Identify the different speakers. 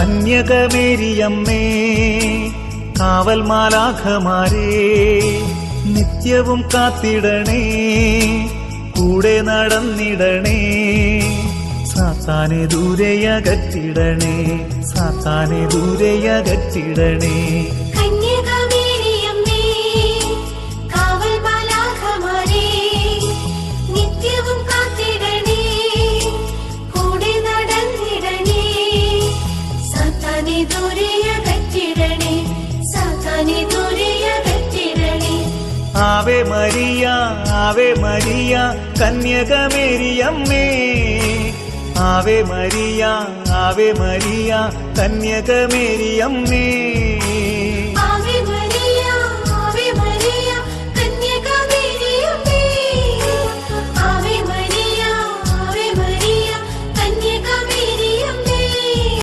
Speaker 1: കന്യകമേരിയമ്മേ കാവൽ മാലാഖമാരേ നിത്യവും കാത്തിടണേ കൂടെ നടന്നിടണേ സാത്താനെ ദൂരെയകറ്റിടണേ സാത്താനെ ദൂരെയകറ്റിടണേ Ave Maria Ave Maria കന്യകമേരിയമ്മേ Ave Maria Ave Maria കന്യകമേരിയമ്മേ